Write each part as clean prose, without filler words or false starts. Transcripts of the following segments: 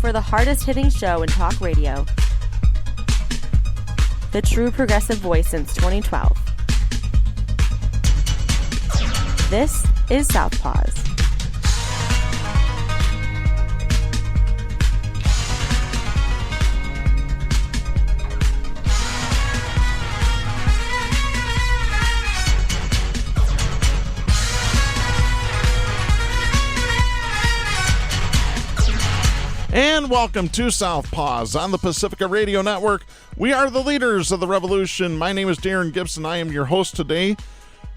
for the hardest-hitting show in talk radio. The true progressive voice since 2012. This is Southpaws. And welcome to Southpaws on the Pacifica Radio Network. We are the leaders of the revolution. My name is Darren Gibson. I am your host today.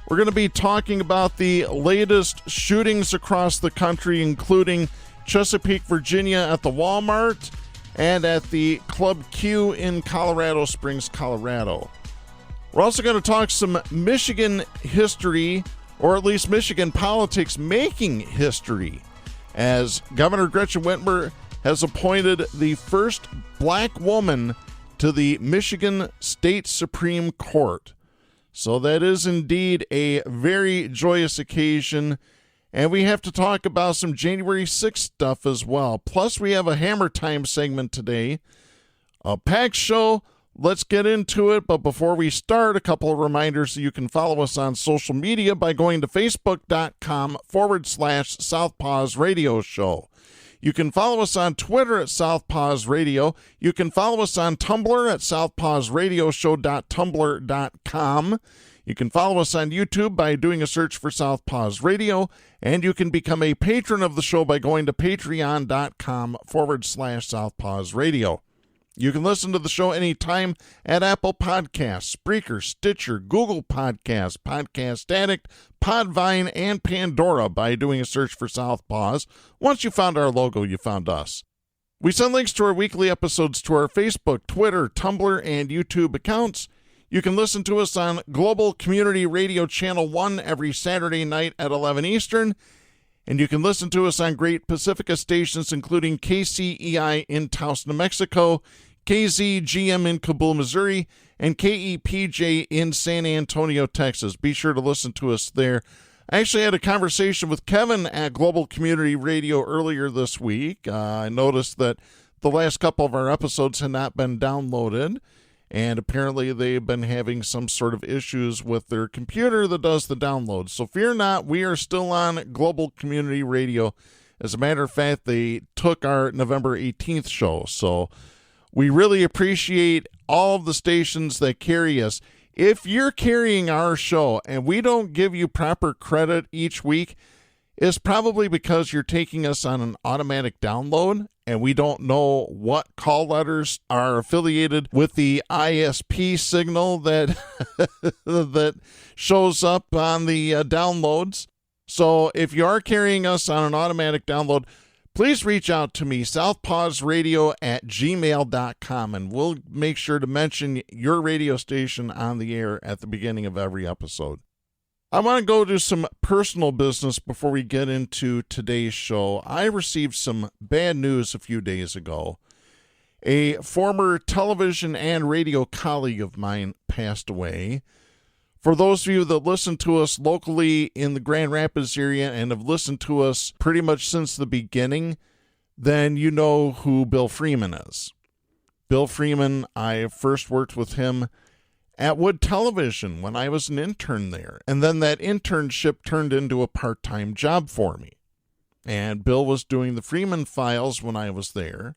We're going to be talking about the latest shootings across the country, including Chesapeake, Virginia at the Walmart and at the Club Q in Colorado Springs, Colorado. We're also going to talk some Michigan history, or at least Michigan politics making history, as Governor Gretchen Whitmer has appointed the first black woman to the Michigan State Supreme Court. So that is indeed a very joyous occasion. And we have to talk about some January 6th stuff as well. Plus, we have a Hammer Time segment today. A packed show. Let's get into it. But before we start, a couple of reminders that you can follow us on social media by going to facebook.com/Southpaws Radio Show. You can follow us on Twitter at Southpaws Radio. You can follow us on Tumblr at southpawsradioshow.tumblr.com. You can follow us on YouTube by doing a search for Southpaws Radio. And you can become a patron of the show by going to patreon.com/Southpaws Radio. You can listen to the show anytime at Apple Podcasts, Spreaker, Stitcher, Google Podcasts, Podcast Addict, Podvine, and Pandora by doing a search for Southpaws. Once you found our logo, you found us. We send links to our weekly episodes to our Facebook, Twitter, Tumblr, and YouTube accounts. You can listen to us on Global Community Radio Channel 1 every Saturday night at 11 Eastern. And you can listen to us on great Pacifica stations, including KCEI in Taos, New Mexico, KZGM in Kabul, Missouri, and KEPJ in San Antonio, Texas. Be sure to listen to us there. I actually had a conversation with Kevin at Global Community Radio earlier this week. I noticed that the last couple of our episodes had not been downloaded, and apparently they've been having some sort of issues with their computer that does the download. So fear not, we are still on Global Community Radio. As a matter of fact, they took our November 18th show. So we really appreciate all of the stations that carry us. If you're carrying our show and we don't give you proper credit each week, it's probably because you're taking us on an automatic download and we don't know what call letters are affiliated with the ISP signal that that shows up on the downloads. So if you are carrying us on an automatic download, please reach out to me, southpawsradio@gmail.com, and we'll make sure to mention your radio station on the air at the beginning of every episode. I want to go to some personal business before we get into today's show. I received some bad news a few days ago. A former television and radio colleague of mine passed away. For those of you that listen to us locally in the Grand Rapids area and have listened to us pretty much since the beginning, then you know who Bill Freeman is. Bill Freeman, I first worked with him at Wood Television when I was an intern there. And then that internship turned into a part-time job for me. And Bill was doing the Freeman Files when I was there.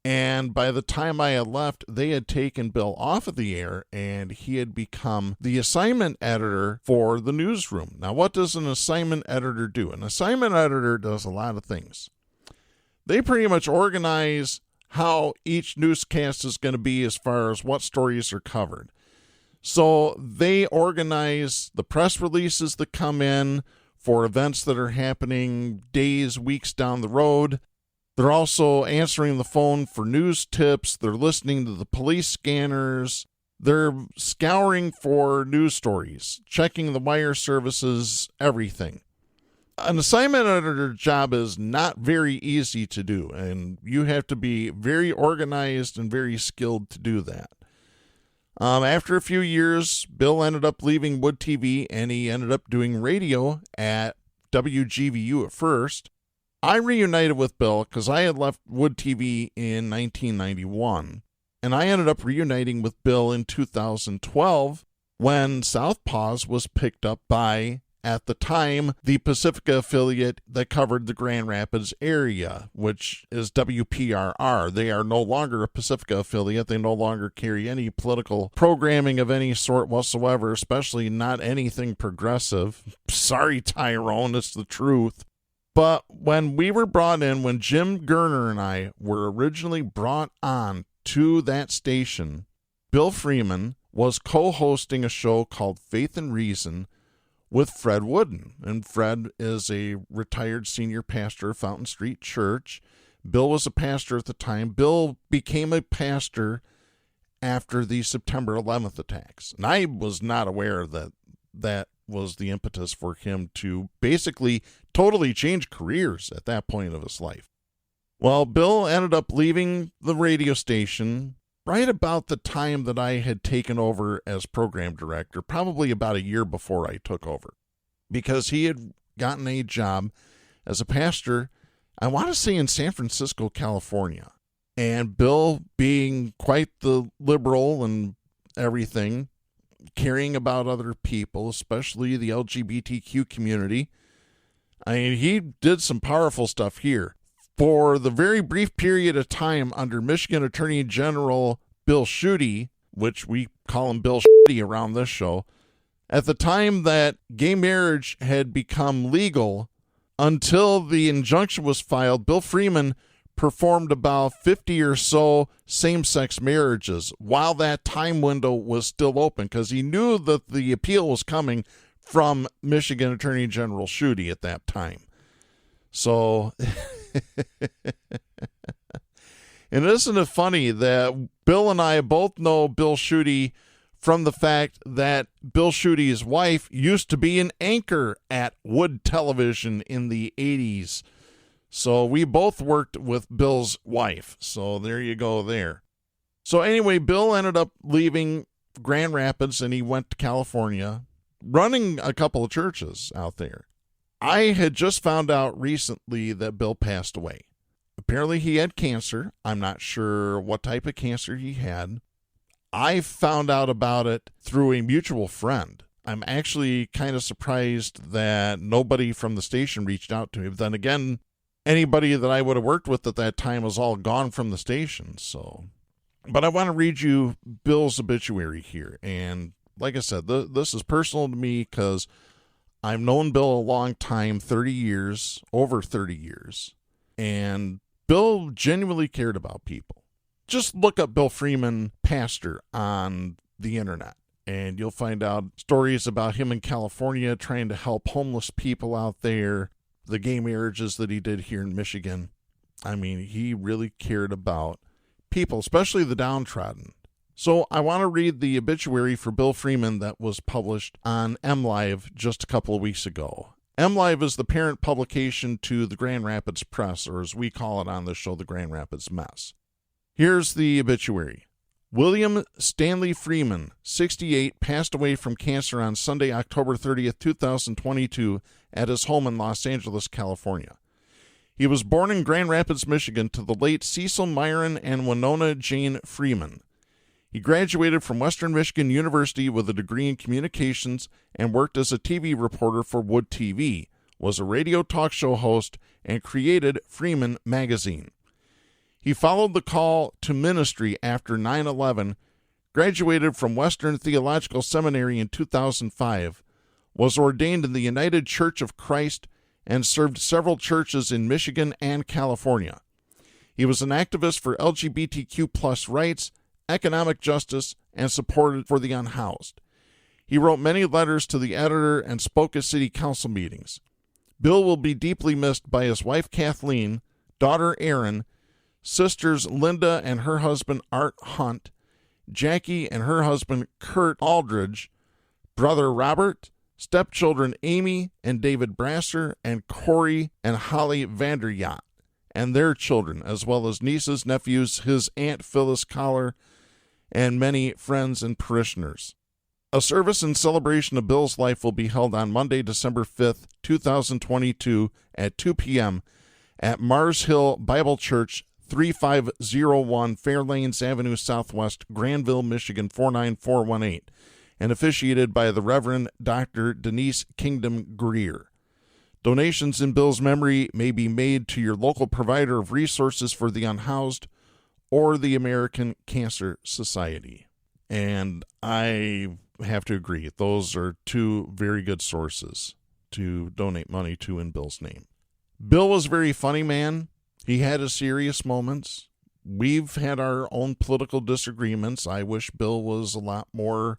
And by the time I had left, they had taken Bill off of the air, and he had become the assignment editor for the newsroom. Now, what does an assignment editor do? An assignment editor does a lot of things. They pretty much organize how each newscast is going to be as far as what stories are covered. So they organize the press releases that come in for events that are happening days, weeks down the road. They're also answering the phone for news tips. They're listening to the police scanners. They're scouring for news stories, checking the wire services, everything. An assignment editor job is not very easy to do, and you have to be very organized and very skilled to do that. After a few years, Bill ended up leaving Wood TV, and he ended up doing radio at WGVU at first. I reunited with Bill because I had left Wood TV in 1991, and I ended up reuniting with Bill in 2012 when Southpaws was picked up by, at the time, the Pacifica affiliate that covered the Grand Rapids area, which is WPRR. They are no longer a Pacifica affiliate. They no longer carry any political programming of any sort whatsoever, especially not anything progressive. Sorry, Tyrone, it's the truth. But when we were brought in, when Jim Gerner and I were originally brought on to that station, Bill Freeman was co-hosting a show called Faith and Reason with Fred Wooden. And Fred is a retired senior pastor of Fountain Street Church. Bill was a pastor at the time. Bill became a pastor after the September 11th attacks. And I was not aware that that was the impetus for him to basically totally change careers at that point of his life. Well, Bill ended up leaving the radio station right about the time that I had taken over as program director, probably about a year before I took over, because he had gotten a job as a pastor, I want to say in San Francisco, California. And Bill, being quite the liberal and everything, caring about other people, especially the LGBTQ community, I mean, he did some powerful stuff here. For the very brief period of time under Michigan Attorney General Bill Schuette, which we call him Bill Schuette around this show, at the time that gay marriage had become legal, until the injunction was filed, Bill Freeman performed about 50 or so same-sex marriages while that time window was still open, because he knew that the appeal was coming from Michigan Attorney General Schuette at that time. So, and isn't it funny that Bill and I both know Bill Schuette from the fact that Bill Schuette's wife used to be an anchor at Wood Television in the 80s. So we both worked with Bill's wife. So there you go there. So anyway, Bill ended up leaving Grand Rapids and he went to California, running a couple of churches out there. I had just found out recently that Bill passed away. Apparently he had cancer. I'm not sure what type of cancer he had. I found out about it through a mutual friend. I'm actually kind of surprised that nobody from the station reached out to me. But then again, anybody that I would have worked with at that time was all gone from the station. So, but I want to read you Bill's obituary here. And like I said, this is personal to me because I've known Bill a long time, 30 years, over 30 years. And Bill genuinely cared about people. Just look up Bill Freeman, pastor, on the internet, and you'll find out stories about him in California trying to help homeless people out there, the gay marriages that he did here in Michigan. I mean, he really cared about people, especially the downtrodden. So I want to read the obituary for Bill Freeman that was published on MLive just a couple of weeks ago. MLive is the parent publication to the Grand Rapids Press, or as we call it on this show, the Grand Rapids Mess. Here's the obituary. William Stanley Freeman, 68, passed away from cancer on Sunday, October 30th, 2022, at his home in Los Angeles, California. He was born in Grand Rapids, Michigan, to the late Cecil Myron and Winona Jane Freeman. He graduated from Western Michigan University with a degree in communications and worked as a TV reporter for Wood TV, was a radio talk show host, and created Freeman Magazine. He followed the call to ministry after 9/11, graduated from Western Theological Seminary in 2005, was ordained in the United Church of Christ, and served several churches in Michigan and California. He was an activist for LGBTQ plus rights, economic justice, and support for the unhoused. He wrote many letters to the editor and spoke at city council meetings. Bill will be deeply missed by his wife Kathleen, daughter Erin, sisters Linda and her husband Art Hunt, Jackie and her husband Kurt Aldridge, brother Robert, stepchildren Amy and David Brasser, and Corey and Holly Vanderyacht, and their children, as well as nieces, nephews, his Aunt Phyllis Collar, and many friends and parishioners. A service in celebration of Bill's life will be held on Monday, December 5th, 2022 at 2 p.m. at Mars Hill Bible Church, 3501 Fairlanes Avenue Southwest, Granville, Michigan 49418, and officiated by the Reverend Dr. Denise Kingdom Greer. Donations in Bill's memory may be made to your local provider of resources for the unhoused or the American Cancer Society. And I have to agree, those are two very good sources to donate money to in Bill's name. Bill was a very funny man. He had his serious moments. We've had our own political disagreements. I wish Bill was a lot more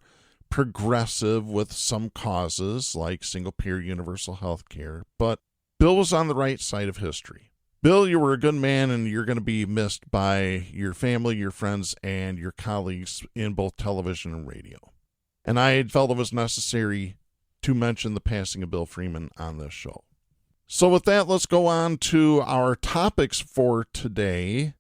progressive with some causes like single-payer universal health care, but Bill was on the right side of history. Bill, you were a good man, and you're going to be missed by your family, your friends, and your colleagues in both television and radio. And I felt it was necessary to mention the passing of Bill Freeman on this show. So with that, let's go on to our topics for today.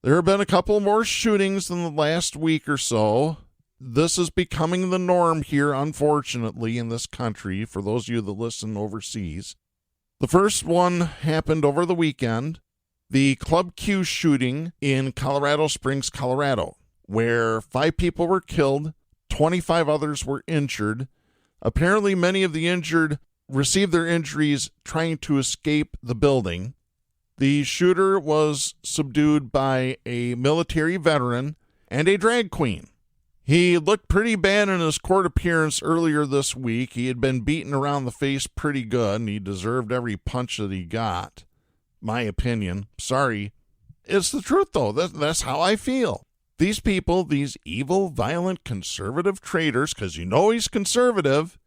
There have been a couple more shootings in the last week or so. This is becoming the norm here, unfortunately, in this country, for those of you that listen overseas. The first one happened over the weekend, the Club Q shooting in Colorado Springs, Colorado, where 5 people were killed, 25 others were injured. Apparently, many of the injured received their injuries trying to escape the building. The shooter was subdued by a military veteran and a drag queen. He looked pretty bad in his court appearance earlier this week. He had been beaten around the face pretty good, and he deserved every punch that he got. My opinion. Sorry. It's the truth, though. That's how I feel. These people, these evil, violent, conservative traitors, because you know he's conservative,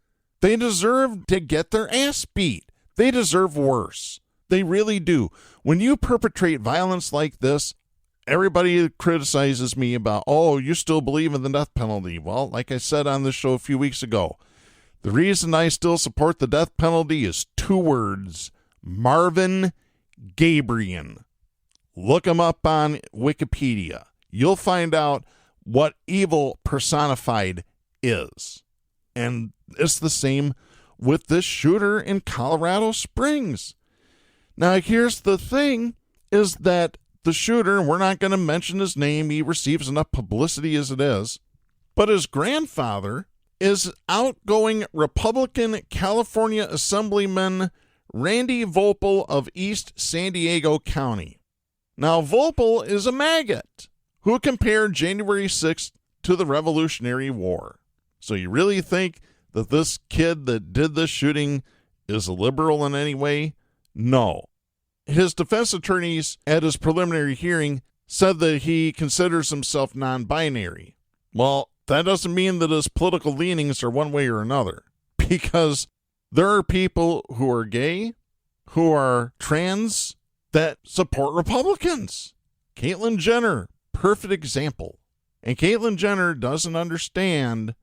they deserve to get their ass beat. They deserve worse. They really do. When you perpetrate violence like this, everybody criticizes me about, oh, you still believe in the death penalty. Well, like I said on this show a few weeks ago, the reason I still support the death penalty is 2 words: Marvin Gabriel. Look him up on Wikipedia. You'll find out what evil personified is. And it's the same with this shooter in Colorado Springs. Now, here's the thing, is that the shooter, and we're not going to mention his name, he receives enough publicity as it is, but his grandfather is outgoing Republican California Assemblyman Randy Volpel of East San Diego County. Now, Volpel is a maggot who compared January 6th to the Revolutionary War. So you really think that this kid that did this shooting is a liberal in any way? No. His defense attorneys at his preliminary hearing said that he considers himself non-binary. Well, that doesn't mean that his political leanings are one way or another, because there are people who are gay, who are trans, that support Republicans. Caitlyn Jenner, perfect example. And Caitlyn Jenner doesn't understand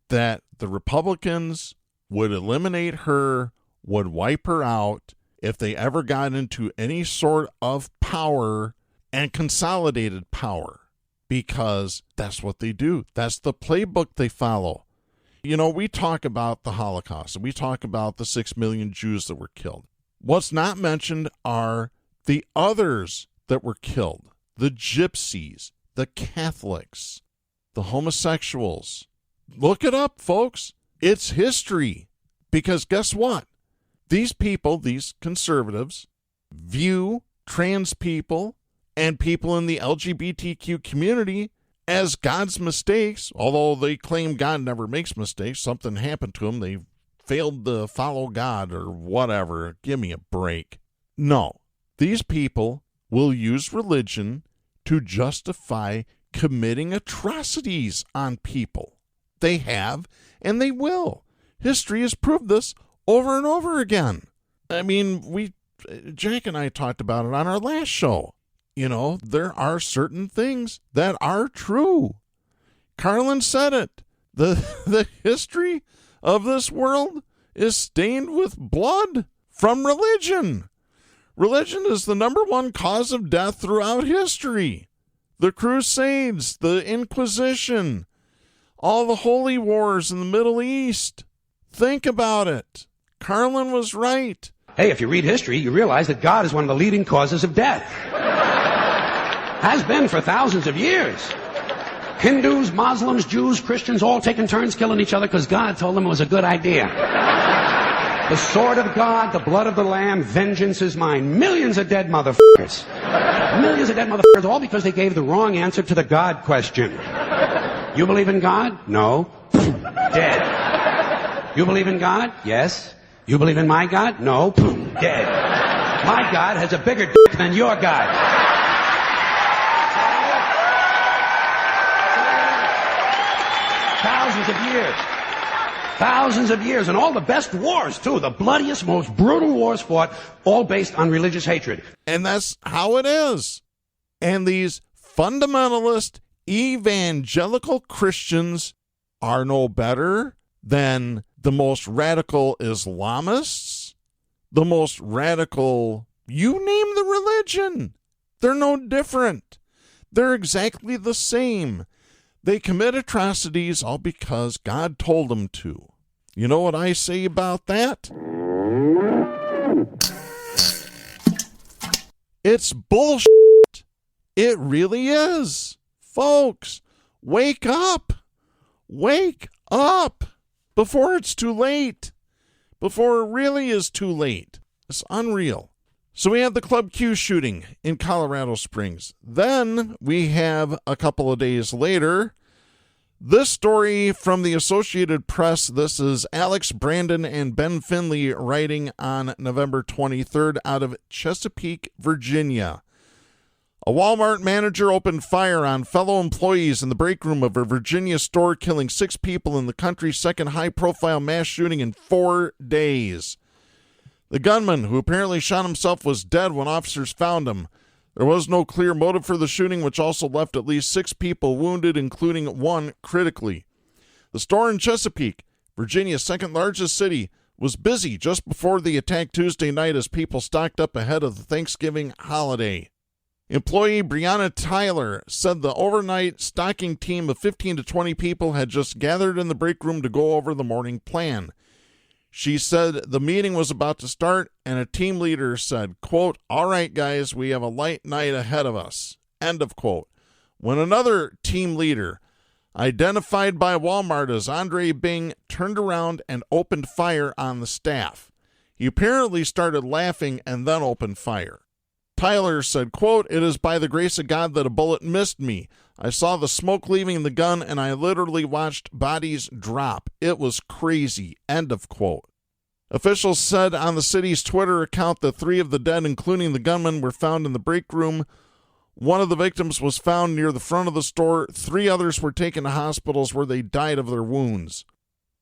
that the Republicans would eliminate her, would wipe her out, if they ever got into any sort of power and consolidated power, because that's what they do. That's the playbook they follow. You know, we talk about the Holocaust, and we talk about the 6 million Jews that were killed. What's not mentioned are the others that were killed: the gypsies, the Catholics, the homosexuals. Look it up, folks. It's history. Because guess what? These people, these conservatives, view trans people and people in the LGBTQ community as God's mistakes, although they claim God never makes mistakes. Something happened to them. They failed to follow God or whatever. Give me a break. No, these people will use religion to justify committing atrocities on people. They have, and they will. History has proved this over and over again. I mean, Jack and I talked about it on our last show. You know, there are certain things that are true. Carlin said it. The history of this world is stained with blood from religion. Religion is the number one cause of death throughout history. The Crusades, the Inquisition, all the holy wars in the Middle East. Think about it. Carlin was right. Hey, if you read history, you realize that God is one of the leading causes of death. Has been for thousands of years. Hindus, Muslims, Jews, Christians, all taking turns killing each other because God told them it was a good idea. The sword of God, the blood of the Lamb, vengeance is mine. Millions of dead motherfuckers. Millions of dead motherfuckers, all because they gave the wrong answer to the God question. You believe in God? No. Dead. You believe in God? Yes. You believe in my God? No. Dead. My God has a bigger dick than your God. Thousands of years, and all the best wars, too. The bloodiest, most brutal wars fought, all based on religious hatred. And that's how it is. And these fundamentalist evangelical Christians are no better than the most radical Islamists, the most radical, you name the religion. They're no different. They're exactly the same. They commit atrocities all because God told them to. You know what I say about that? It's bullshit. It really is. Folks, wake up. Wake up before it's too late. Before it really is too late. It's unreal. So we have the Club Q shooting in Colorado Springs. Then we have a couple of days later, this story from the Associated Press. This is Alex Brandon and Ben Finley writing on November 23rd out of Chesapeake, Virginia. A Walmart manager opened fire on fellow employees in the break room of a Virginia store, killing 6 people in the country's second high-profile mass shooting in 4 days. The gunman, who apparently shot himself, was dead when officers found him. There was no clear motive for the shooting, which also left at least 6 people wounded, including 1 critically. The store in Chesapeake, Virginia's second largest city, was busy just before the attack Tuesday night as people stocked up ahead of the Thanksgiving holiday. Employee Brianna Tyler said the overnight stocking team of 15 to 20 people had just gathered in the break room to go over the morning plan. She said the meeting was about to start, and a team leader said, quote, "All right, guys, we have a light night ahead of us," end of quote. When another team leader, identified by Walmart as Andre Bing, turned around and opened fire on the staff. He apparently started laughing and then opened fire. Tyler said, quote, "It is by the grace of God that a bullet missed me. I saw the smoke leaving the gun, and I literally watched bodies drop. It was crazy," end of quote. Officials said on the city's Twitter account that 3 of the dead, including the gunman, were found in the break room. 1 of the victims was found near the front of the store. 3 others were taken to hospitals where they died of their wounds.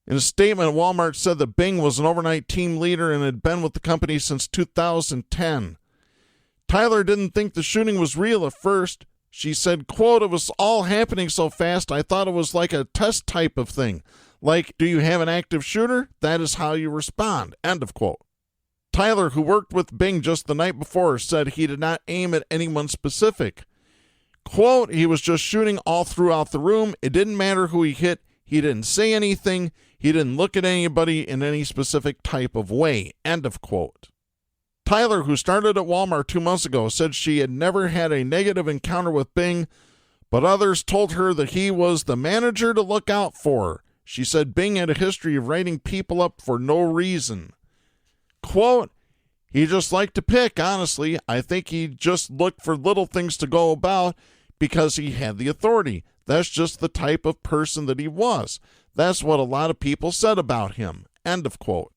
In a statement, Walmart said that Bing was an overnight team leader and had been with the company since 2010. Tyler didn't think the shooting was real at first. She said, quote, "It was all happening so fast, I thought it was like a test type of thing. Like, do you have an active shooter? That is how you respond," end of quote. Tyler, who worked with Bing just the night before, said he did not aim at anyone specific. Quote, "He was just shooting all throughout the room. It didn't matter who he hit. He didn't say anything. He didn't look at anybody in any specific type of way," end of quote. Tyler, who started at Walmart 2 months ago, said she had never had a negative encounter with Bing, but others told her that he was the manager to look out for. She said Bing had a history of writing people up for no reason. Quote, "He just liked to pick, honestly. I think he just looked for little things to go about because he had the authority. That's just the type of person that he was. That's what a lot of people said about him," end of quote.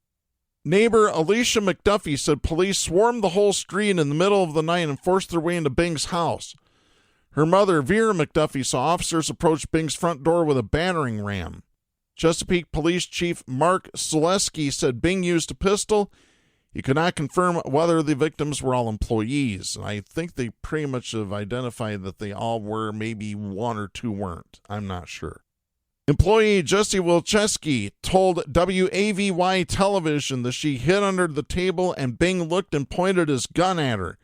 Neighbor Alicia McDuffie said police swarmed the whole street in the middle of the night and forced their way into Bing's house. Her mother, Vera McDuffie, saw officers approach Bing's front door with a battering ram. Chesapeake Police Chief Mark Selesky said Bing used a pistol. He could not confirm whether the victims were all employees. I think they pretty much have identified that they all were, maybe 1 or 2 weren't. I'm not sure. Employee Jesse Wilczewski told WAVY television that she hid under the table and Bing looked and pointed his gun at her.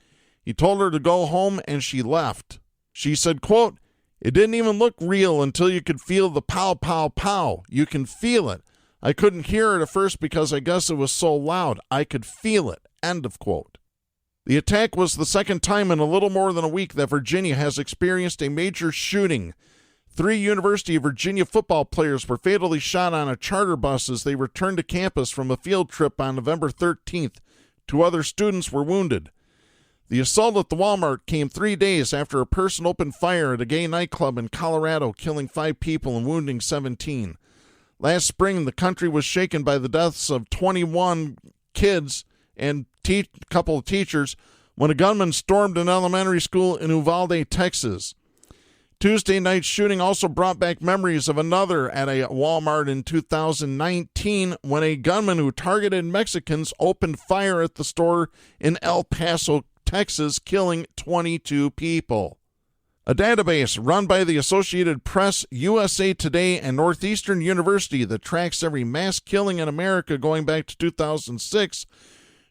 He told her to go home and she left. She said, quote, "It didn't even look real until you could feel the pow, pow, pow. You can feel it. I couldn't hear it at first because I guess it was so loud. I could feel it. End of quote. The attack was the second time in a little more than a week that Virginia has experienced a major shooting. 3 University of Virginia football players were fatally shot on a charter bus as they returned to campus from a field trip on November 13th. 2 other students were wounded. The assault at the Walmart came 3 days after a person opened fire at a gay nightclub in Colorado, killing 5 people and wounding 17. Last spring, the country was shaken by the deaths of 21 kids and a couple of teachers when a gunman stormed an elementary school in Uvalde, Texas. Tuesday night's shooting also brought back memories of another at a Walmart in 2019 when a gunman who targeted Mexicans opened fire at the store in El Paso, Texas, killing 22 people. A database run by the Associated Press, USA Today, and Northeastern University that tracks every mass killing in America going back to 2006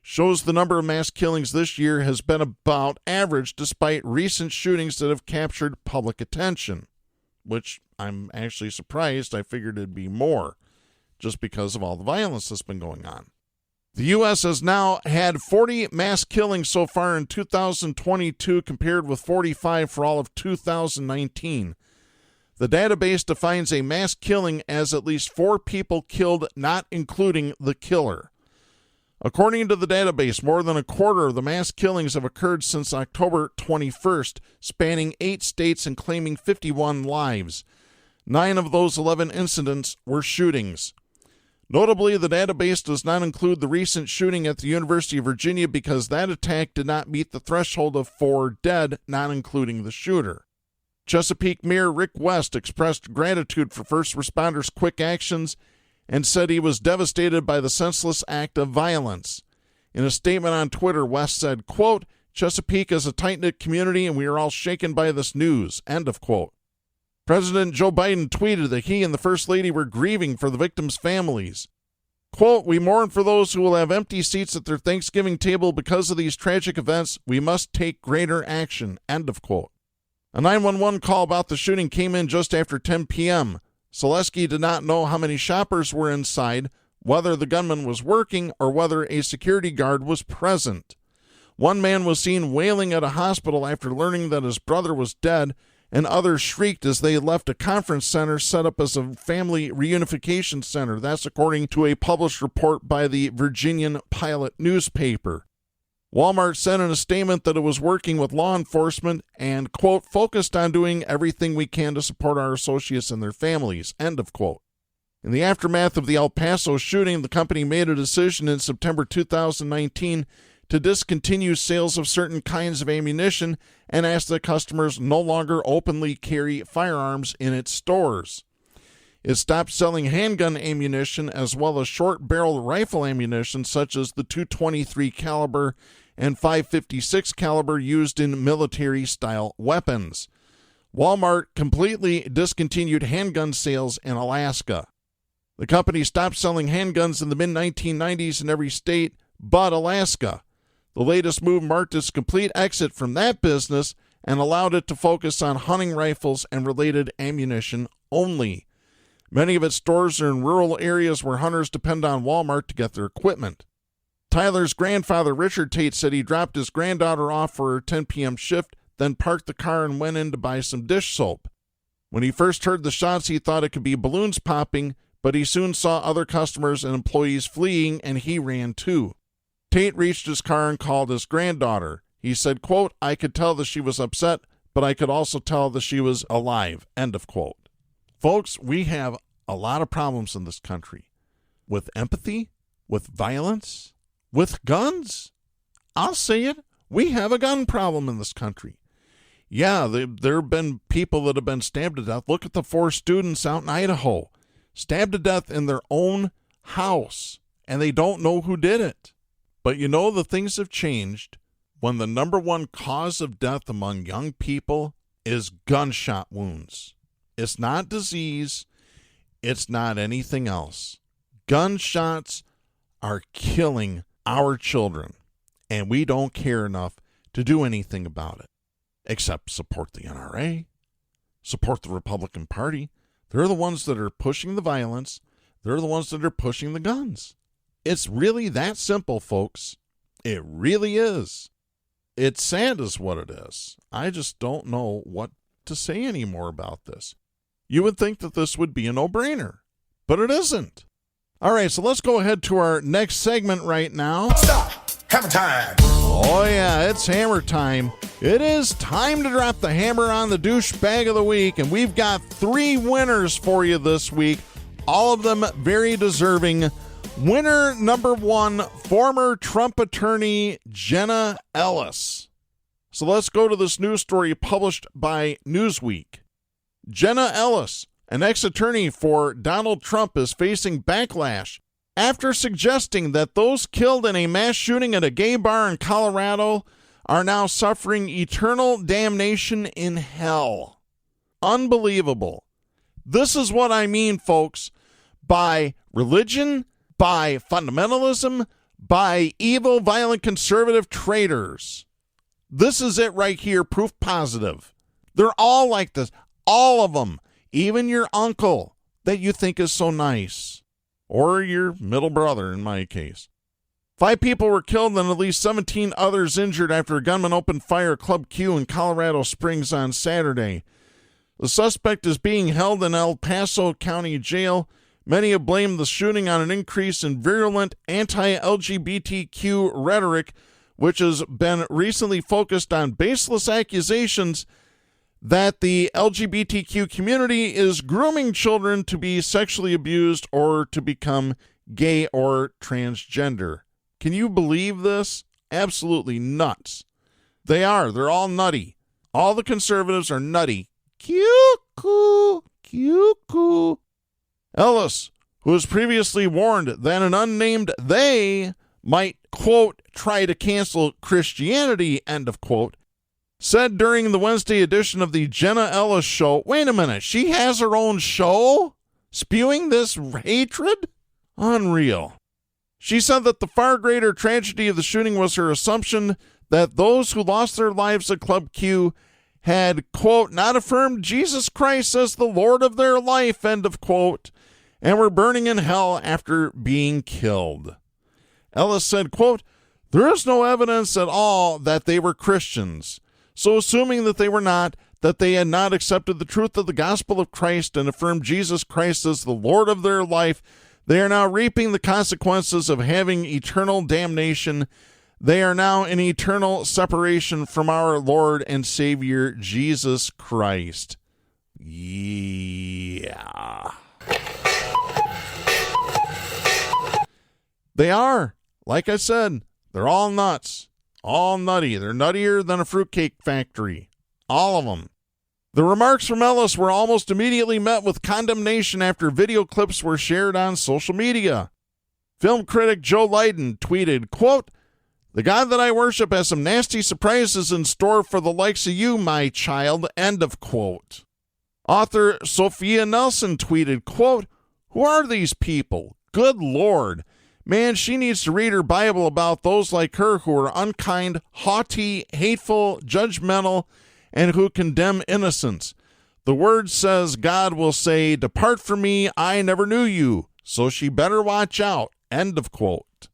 shows the number of mass killings this year has been about average despite recent shootings that have captured public attention, which I'm actually surprised. I figured it'd be more just because of all the violence that's been going on. The U.S. has now had 40 mass killings so far in 2022 compared with 45 for all of 2019. The database defines a mass killing as at least 4 people killed, not including the killer. According to the database, more than a quarter of the mass killings have occurred since October 21st, spanning 8 states and claiming 51 lives. 9 of those 11 incidents were shootings. Notably, the database does not include the recent shooting at the University of Virginia because that attack did not meet the threshold of 4 dead, not including the shooter. Chesapeake Mayor Rick West expressed gratitude for first responders' quick actions and said he was devastated by the senseless act of violence. In a statement on Twitter, West said, quote, "Chesapeake is a tight-knit community and we are all shaken by this news," end of quote. President Joe Biden tweeted that he and the First Lady were grieving for the victims' families. Quote, "We mourn for those who will have empty seats at their Thanksgiving table because of these tragic events. We must take greater action," end of quote. A 911 call about the shooting came in just after 10 p.m. Selesky did not know how many shoppers were inside, whether the gunman was working, or whether a security guard was present. One man was seen wailing at a hospital after learning that his brother was dead, and others shrieked as they left a conference center set up as a family reunification center. That's according to a published report by the Virginian Pilot newspaper. Walmart said in a statement that it was working with law enforcement and, quote, "focused on doing everything we can to support our associates and their families," end of quote. In the aftermath of the El Paso shooting, the company made a decision in September 2019 to discontinue sales of certain kinds of ammunition and ask that customers no longer openly carry firearms in its stores. It stopped selling handgun ammunition as well as short-barreled rifle ammunition such as the .223 caliber and .556 caliber used in military-style weapons. Walmart completely discontinued handgun sales in Alaska. The company stopped selling handguns in the mid-1990s in every state but Alaska. The latest move marked its complete exit from that business and allowed it to focus on hunting rifles and related ammunition only. Many of its stores are in rural areas where hunters depend on Walmart to get their equipment. Tyler's grandfather, Richard Tate, said he dropped his granddaughter off for her 10 p.m. shift, then parked the car and went in to buy some dish soap. When he first heard the shots, he thought it could be balloons popping, but he soon saw other customers and employees fleeing, and he ran too. Tate reached his car and called his granddaughter. He said, quote, "I could tell that she was upset, but I could also tell that she was alive," end of quote. Folks, we have a lot of problems in this country with empathy, with violence, with guns. I'll say it. We have a gun problem in this country. Yeah, there have been people that have been stabbed to death. Look at the 4 students out in Idaho, stabbed to death in their own house, and they don't know who did it. But you know, the things have changed when the number one cause of death among young people is gunshot wounds. It's not disease. It's not anything else. Gunshots are killing our children, and we don't care enough to do anything about it, except support the NRA, support the Republican Party. They're the ones that are pushing the violence. they're the ones that are pushing the guns. It's really that simple, folks. It really is. It's sad is what it is. I just don't know what to say anymore about this. You would think that this would be a no-brainer, but it isn't. All right, so let's go ahead to our next segment right now. Stop! Hammer time! Oh yeah, it's hammer time. It is time to drop the hammer on the douchebag of the week, and we've got 3 winners for you this week, all of them very deserving. Winner number 1, former Trump attorney Jenna Ellis. So let's go to this news story published by Newsweek. Jenna Ellis, an ex-attorney for Donald Trump, is facing backlash after suggesting that those killed in a mass shooting at a gay bar in Colorado are now suffering eternal damnation in hell. Unbelievable. This is what I mean, folks, by religion, by fundamentalism, by evil, violent, conservative traitors. This is it right here, proof positive. They're all like this. All of them. Even your uncle that you think is so nice. Or your middle brother, in my case. 5 people were killed and at least 17 others injured after a gunman opened fire at Club Q in Colorado Springs on Saturday. The suspect is being held in El Paso County Jail. Many have blamed the shooting on an increase in virulent anti-LGBTQ rhetoric, which has been recently focused on baseless accusations that the LGBTQ community is grooming children to be sexually abused or to become gay or transgender. Can you believe this? Absolutely nuts. They are. They're all nutty. All the conservatives are nutty. Cuckoo, cuckoo. Ellis, who was previously warned that an unnamed they might, quote, try to cancel Christianity, end of quote, said during the Wednesday edition of the Jenna Ellis show, wait a minute, she has her own show? Spewing this hatred? Unreal. She said that the far greater tragedy of the shooting was her assumption that those who lost their lives at Club Q had, quote, not affirmed Jesus Christ as the Lord of their life, end of quote, and were burning in hell after being killed. Ellis said, quote, there is no evidence at all that they were Christians. So assuming that they were not, that they had not accepted the truth of the gospel of Christ and affirmed Jesus Christ as the Lord of their life, they are now reaping the consequences of having eternal damnation. They are now in eternal separation from our Lord and Savior, Jesus Christ. Yeah. They are. Like I said, they're all nuts. All nutty. They're nuttier than a fruitcake factory. All of them. The remarks from Ellis were almost immediately met with condemnation after video clips were shared on social media. Film critic Joe Lydon tweeted, quote, the God that I worship has some nasty surprises in store for the likes of you, my child, end of quote. Author Sophia Nelson tweeted, quote, who are these people? Good Lord. Man, she needs to read her Bible about those like her who are unkind, haughty, hateful, judgmental, and who condemn innocence. The word says God will say, depart from me, I never knew you. So she better watch out. End of quote.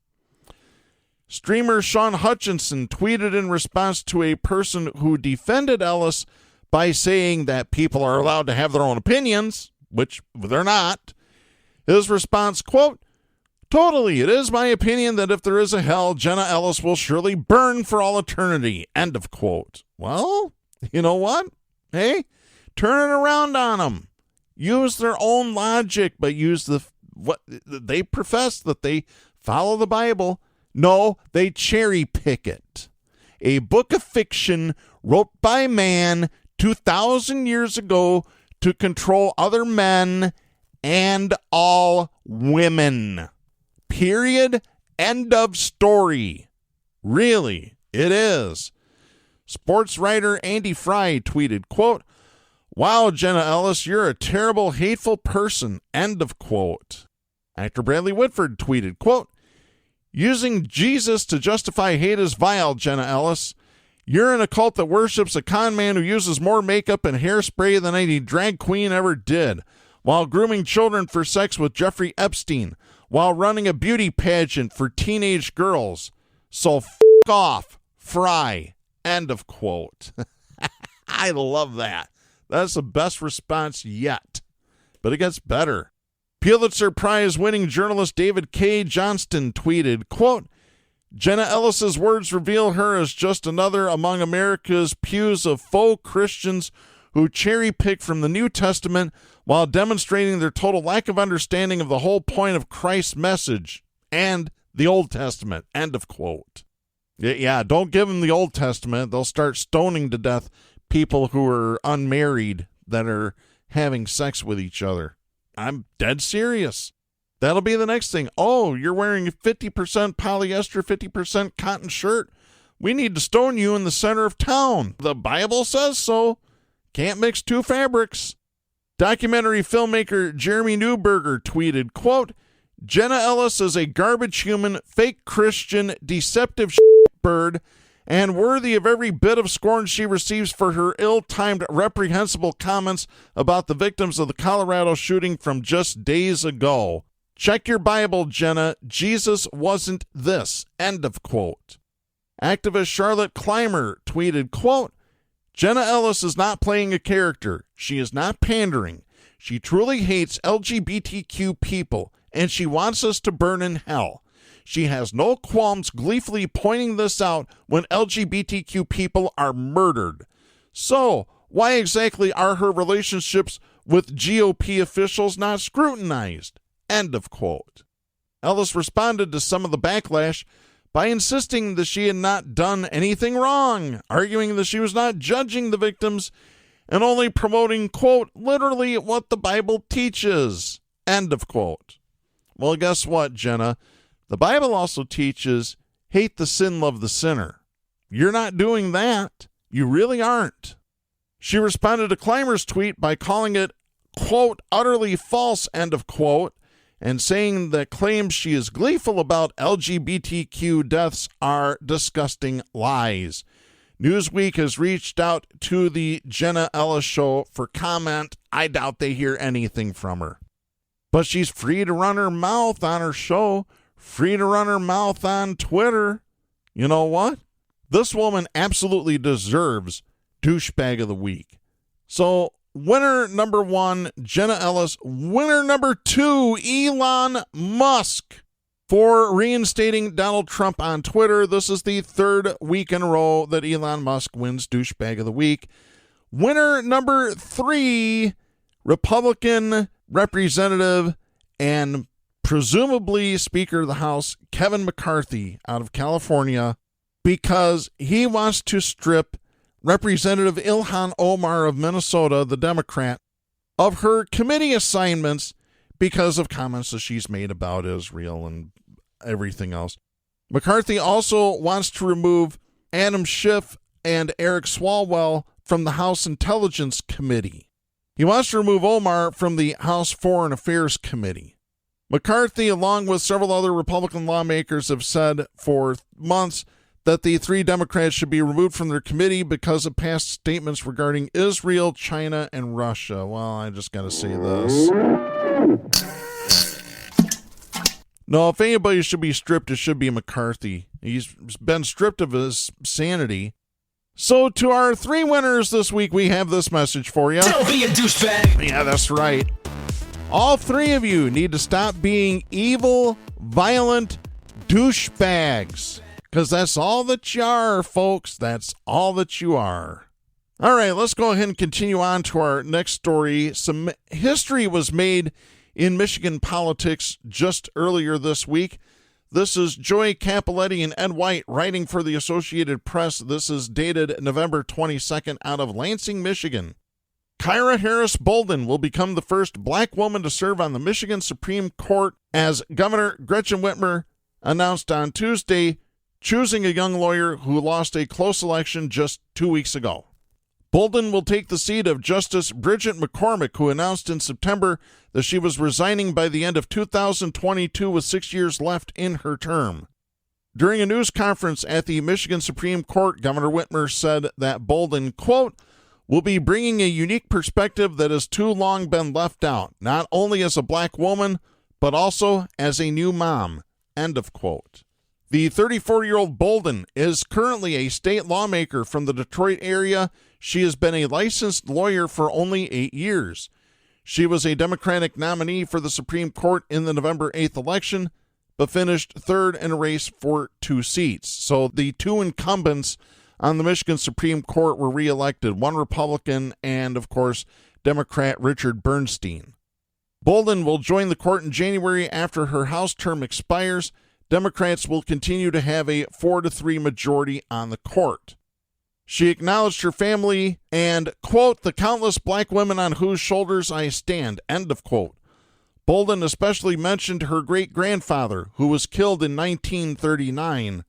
Streamer Sean Hutchinson tweeted in response to a person who defended Ellis by saying that people are allowed to have their own opinions, which they're not. His response, quote, totally, it is my opinion that if there is a hell, Jenna Ellis will surely burn for all eternity. End of quote. Well, you know what? Hey, turn it around on them. Use their own logic, but use what they profess that they follow the Bible. No, they cherry pick it. A book of fiction wrote by man 2,000 years ago to control other men and all women. Period. End of story. Really, it is. Sports writer Andy Fry tweeted, quote, wow, Jenna Ellis, you're a terrible, hateful person. End of quote. Actor Bradley Whitford tweeted, quote, using Jesus to justify hate is vile, Jenna Ellis. You're in a cult that worships a con man who uses more makeup and hairspray than any drag queen ever did. while grooming children for sex with Jeffrey Epstein, while running a beauty pageant for teenage girls. So f*** off, Fry. End of quote. I love that. That's the best response yet. But it gets better. Pulitzer Prize-winning journalist David K. Johnston tweeted, quote, Jenna Ellis's words reveal her as just another among America's pews of faux Christians who cherry-pick from the New Testament while demonstrating their total lack of understanding of the whole point of Christ's message and the Old Testament. End of quote. Yeah, don't give them the Old Testament. They'll start stoning to death people who are unmarried that are having sex with each other. I'm dead serious. That'll be the next thing. Oh, you're wearing a 50% polyester, 50% cotton shirt. We need to stone you in the center of town. The Bible says so. Can't mix two fabrics. Documentary filmmaker Jeremy Newberger tweeted, quote, Jenna Ellis is a garbage human, fake Christian, deceptive bird, and worthy of every bit of scorn she receives for her ill-timed, reprehensible comments about the victims of the Colorado shooting from just days ago. Check your Bible, Jenna. Jesus wasn't this. End of quote. Activist Charlotte Clymer tweeted, quote, Jenna Ellis is not playing a character. She is not pandering. She truly hates LGBTQ people, and she wants us to burn in hell. She has no qualms gleefully pointing this out when LGBTQ people are murdered. So, why exactly are her relationships with GOP officials not scrutinized? End of quote. Ellis responded to some of the backlash by insisting that she had not done anything wrong, arguing that she was not judging the victims and only promoting, quote, literally what the Bible teaches. End of quote. Well, guess what, Jenna? The Bible also teaches, hate the sin, love the sinner. You're not doing that. You really aren't. She responded to Clymer's tweet by calling it, quote, utterly false, end of quote, and saying that claims she is gleeful about LGBTQ deaths are disgusting lies. Newsweek has reached out to the Jenna Ellis show for comment. I doubt they hear anything from her. But she's free to run her mouth on her show, free to run her mouth on Twitter. You know what? This woman absolutely deserves douchebag of the week. So, winner number 1, Jenna Ellis. Winner number 2, Elon Musk, for reinstating Donald Trump on Twitter. This is the 3rd week in a row that Elon Musk wins douchebag of the week. Winner number 3, Republican Representative and presumably Speaker of the House, Kevin McCarthy out of California, because he wants to strip Representative Ilhan Omar of Minnesota, the Democrat, of her committee assignments because of comments that she's made about Israel and everything else. McCarthy also wants to remove Adam Schiff and Eric Swalwell from the House Intelligence Committee. He wants to remove Omar from the House Foreign Affairs Committee. McCarthy, along with several other Republican lawmakers, have said for months that the 3 Democrats should be removed from their committee because of past statements regarding Israel, China, and Russia. Well, I just got to say this. No, if anybody should be stripped, it should be McCarthy. He's been stripped of his sanity. So to our 3 winners this week, we have this message for you. Don't be a douchebag. Yeah, that's right. All 3 of you need to stop being evil, violent douchebags. Because that's all that you are, folks. That's all that you are. All right, let's go ahead and continue on to our next story. Some history was made in Michigan politics just earlier this week. This is Joy Capoletti and Ed White writing for the Associated Press. This is dated November 22nd out of Lansing, Michigan. Kyra Harris Bolden will become the first black woman to serve on the Michigan Supreme Court as Governor Gretchen Whitmer announced on Tuesday, choosing a young lawyer who lost a close election just 2 weeks ago. Bolden will take the seat of Justice Bridget McCormick, who announced in September that she was resigning by the end of 2022 with 6 years left in her term. During a news conference at the Michigan Supreme Court, Governor Whitmer said that Bolden, quote, will be bringing a unique perspective that has too long been left out, not only as a black woman, but also as a new mom. End of quote. The 34-year-old Bolden is currently a state lawmaker from the Detroit area. She has been a licensed lawyer for only 8 years. She was a Democratic nominee for the Supreme Court in the November 8th election, but finished third in a race for 2 seats. So the 2 incumbents on the Michigan Supreme Court were reelected, one Republican and, of course, Democrat Richard Bernstein. Bolden will join the court in January after her House term expires. Democrats will continue to have a 4-3 majority on the court. She acknowledged her family and, quote, the countless black women on whose shoulders I stand, end of quote. Bolden especially mentioned her great-grandfather, who was killed in 1939.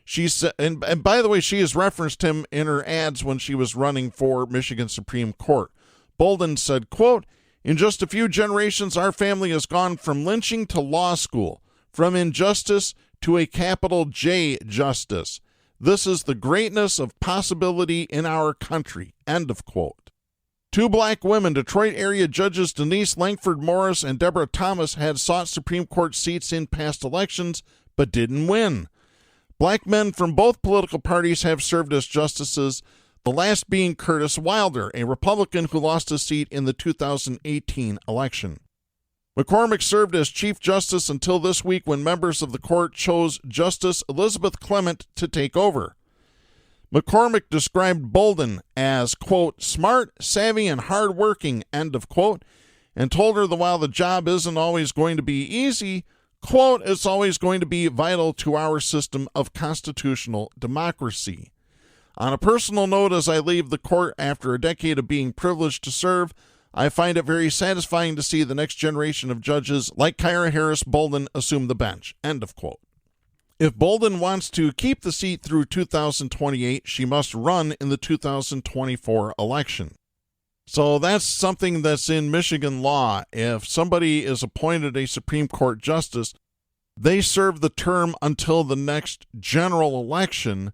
She said, and by the way, she has referenced him in her ads when she was running for Michigan Supreme Court. Bolden said, quote, in just a few generations, our family has gone from lynching to law school, from injustice to a capital J justice. This is the greatness of possibility in our country, end of quote. 2 black women, Detroit area judges Denise Langford Morris and Deborah Thomas, had sought Supreme Court seats in past elections, but didn't win. Black men from both political parties have served as justices, the last being Curtis Wilder, a Republican who lost his seat in the 2018 election. McCormick served as Chief Justice until this week when members of the court chose Justice Elizabeth Clement to take over. McCormick described Bolden as, quote, smart, savvy, and hardworking, end of quote, and told her that while the job isn't always going to be easy, quote, it's always going to be vital to our system of constitutional democracy. On a personal note, as I leave the court after a decade of being privileged to serve, I find it very satisfying to see the next generation of judges like Kyra Harris Bolden assume the bench, end of quote. If Bolden wants to keep the seat through 2028, she must run in the 2024 election. So that's something that's in Michigan law. If somebody is appointed a Supreme Court justice, they serve the term until the next general election,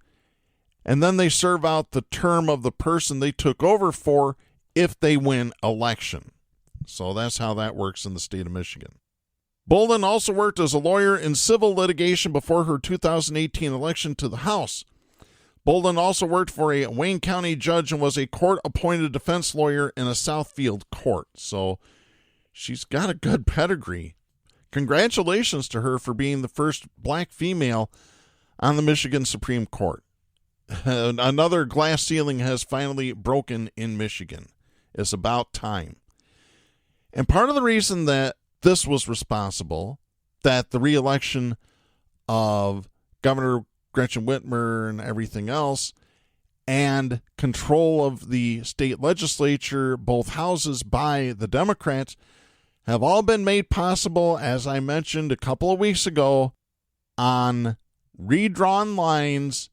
and then they serve out the term of the person they took over for if they win election. So that's how that works in the state of Michigan. Bolden also worked as a lawyer in civil litigation before her 2018 election to the House. Bolden also worked for a Wayne County judge and was a court-appointed defense lawyer in a Southfield court. So she's got a good pedigree. Congratulations to her for being the first black female on the Michigan Supreme Court. Another glass ceiling has finally broken in Michigan. It's about time. And part of the reason that this was responsible, that the re-election of Governor Gretchen Whitmer and everything else, and control of the state legislature, both houses, by the Democrats, have all been made possible, as I mentioned a couple of weeks ago, on redrawn lines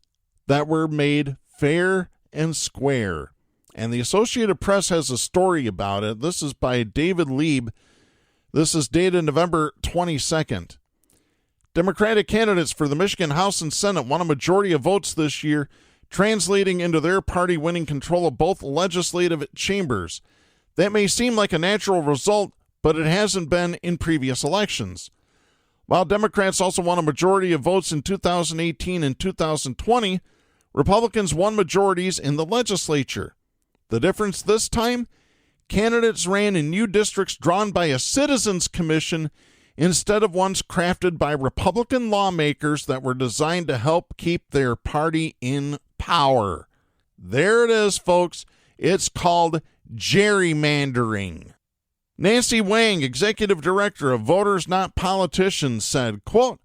that were made fair and square. And the Associated Press has a story about it. This is by David Lieb. This is dated November 22nd. Democratic candidates for the Michigan House and Senate won a majority of votes this year, translating into their party winning control of both legislative chambers. That may seem like a natural result, but it hasn't been in previous elections. While Democrats also won a majority of votes in 2018 and 2020, Republicans won majorities in the legislature. The difference this time? Candidates ran in new districts drawn by a citizens commission instead of ones crafted by Republican lawmakers that were designed to help keep their party in power. There it is, folks. It's called gerrymandering. Nancy Wang, executive director of Voters Not Politicians, said, quote,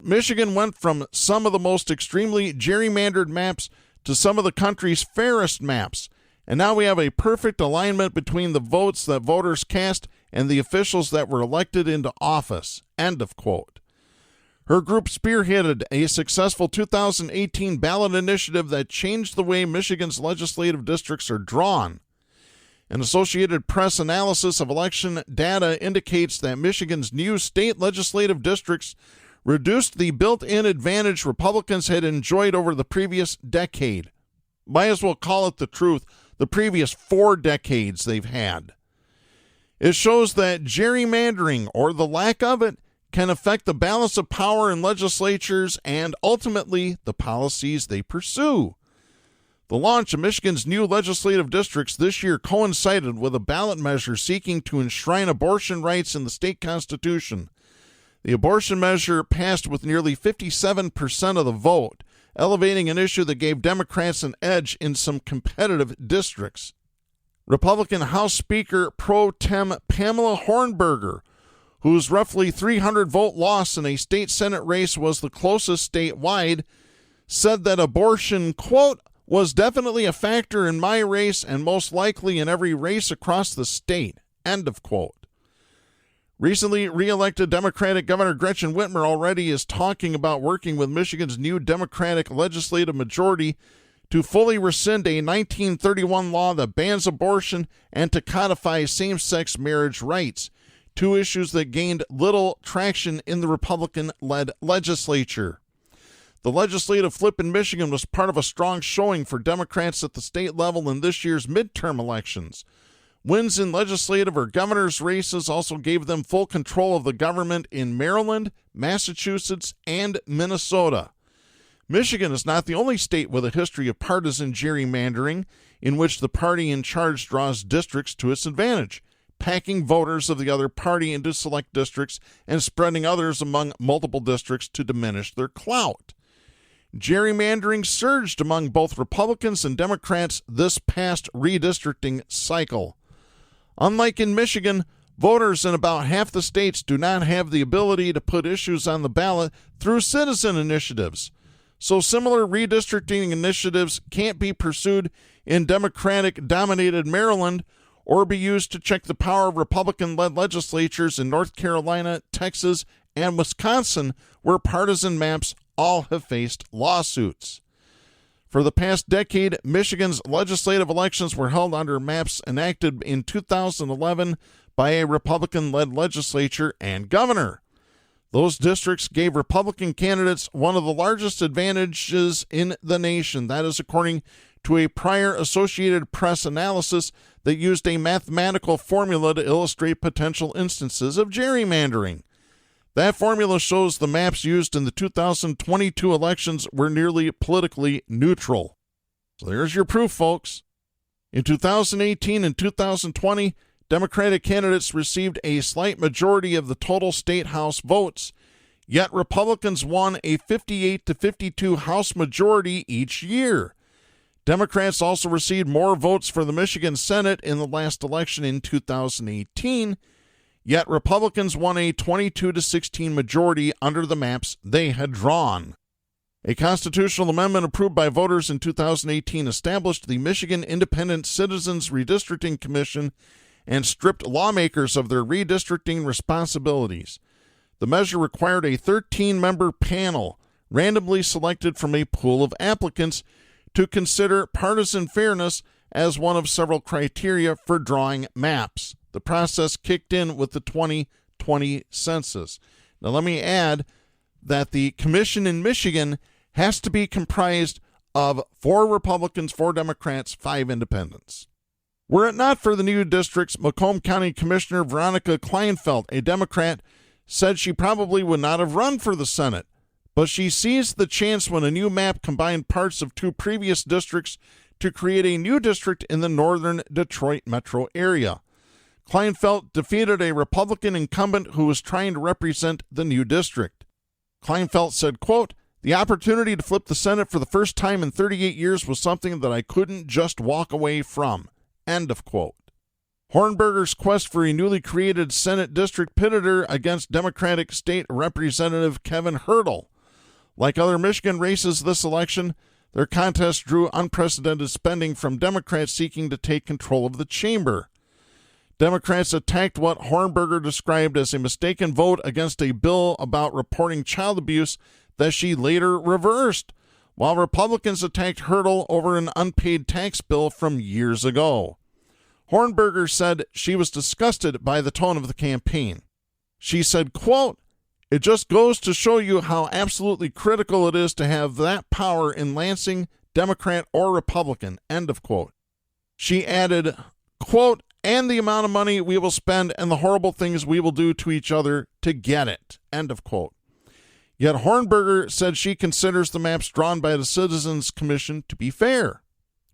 Michigan went from some of the most extremely gerrymandered maps to some of the country's fairest maps. And now we have a perfect alignment between the votes that voters cast and the officials that were elected into office. End of quote. Her group spearheaded a successful 2018 ballot initiative that changed the way Michigan's legislative districts are drawn. An Associated Press analysis of election data indicates that Michigan's new state legislative districts reduced the built-in advantage Republicans had enjoyed over the previous decade. Might as well call it the truth. the previous 4 decades they've had. It shows that gerrymandering, or the lack of it, can affect the balance of power in legislatures and ultimately the policies they pursue. The launch of Michigan's new legislative districts this year coincided with a ballot measure seeking to enshrine abortion rights in the state constitution. The abortion measure passed with nearly 57% of the vote, elevating an issue that gave Democrats an edge in some competitive districts. Republican House Speaker Pro Tem Pamela Hornberger, whose roughly 300-vote loss in a state Senate race was the closest statewide, said that abortion, quote, was definitely a factor in my race and most likely in every race across the state, end of quote. Recently re-elected Democratic Governor Gretchen Whitmer already is talking about working with Michigan's new Democratic legislative majority to fully rescind a 1931 law that bans abortion and to codify same-sex marriage rights, 2 issues that gained little traction in the Republican-led legislature. The legislative flip in Michigan was part of a strong showing for Democrats at the state level in this year's midterm elections. Wins in legislative or governor's races also gave them full control of the government in Maryland, Massachusetts, and Minnesota. Michigan is not the only state with a history of partisan gerrymandering in which the party in charge draws districts to its advantage, packing voters of the other party into select districts and spreading others among multiple districts to diminish their clout. Gerrymandering surged among both Republicans and Democrats this past redistricting cycle. Unlike in Michigan, voters in about half the states do not have the ability to put issues on the ballot through citizen initiatives. So similar redistricting initiatives can't be pursued in Democratic-dominated Maryland or be used to check the power of Republican-led legislatures in North Carolina, Texas, and Wisconsin, where partisan maps all have faced lawsuits. For the past decade, Michigan's legislative elections were held under maps enacted in 2011 by a Republican-led legislature and governor. Those districts gave Republican candidates one of the largest advantages in the nation. That is according to a prior Associated Press analysis that used a mathematical formula to illustrate potential instances of gerrymandering. That formula shows the maps used in the 2022 elections were nearly politically neutral. So there's your proof, folks. In 2018 and 2020, Democratic candidates received a slight majority of the total state House votes, yet Republicans won a 58-52 House majority each year. Democrats also received more votes for the Michigan Senate in the last election in 2018, yet Republicans won a 22-16 majority under the maps they had drawn. A constitutional amendment approved by voters in 2018 established the Michigan Independent Citizens Redistricting Commission and stripped lawmakers of their redistricting responsibilities. The measure required a 13-member panel, randomly selected from a pool of applicants, to consider partisan fairness as one of several criteria for drawing maps. The process kicked in with the 2020 census. Now, let me add that the commission in Michigan has to be comprised of 4 Republicans, 4 Democrats, 5 independents. Were it not for the new districts, Macomb County Commissioner Veronica Kleinfeld, a Democrat, said she probably would not have run for the Senate, but she seized the chance when a new map combined parts of 2 previous districts to create a new district in the northern Detroit metro area. Kleinfeld defeated a Republican incumbent who was trying to represent the new district. Kleinfeld said, quote, "The opportunity to flip the Senate for the first time in 38 years was something that I couldn't just walk away from," end of quote. Hornberger's quest for a newly created Senate district pitted her against Democratic State Representative Kevin Hurdle. Like other Michigan races this election, their contest drew unprecedented spending from Democrats seeking to take control of the chamber. Democrats attacked what Hornberger described as a mistaken vote against a bill about reporting child abuse that she later reversed, while Republicans attacked Hurdle over an unpaid tax bill from years ago. Hornberger said she was disgusted by the tone of the campaign. She said, quote, "It just goes to show you how absolutely critical it is to have that power in Lansing, Democrat or Republican," end of quote. She added, quote, and the amount of money we will spend and the horrible things we will do to each other to get it, end of quote. Yet Hornberger said she considers the maps drawn by the Citizens Commission to be fair.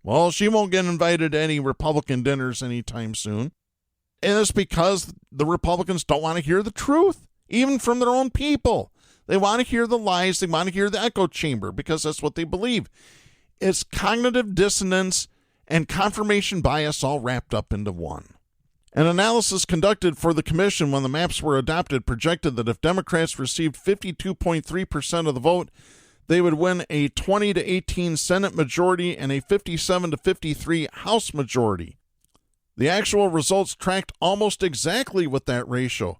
Well, she won't get invited to any Republican dinners anytime soon. And it's because the Republicans don't want to hear the truth, even from their own people. They want to hear the lies. They want to hear the echo chamber because that's what they believe. It's cognitive dissonance and confirmation bias all wrapped up into one. An analysis conducted for the commission when the maps were adopted projected that if Democrats received 52.3% of the vote, they would win a 20 to 18 Senate majority and a 57 to 53 House majority. The actual results tracked almost exactly with that ratio.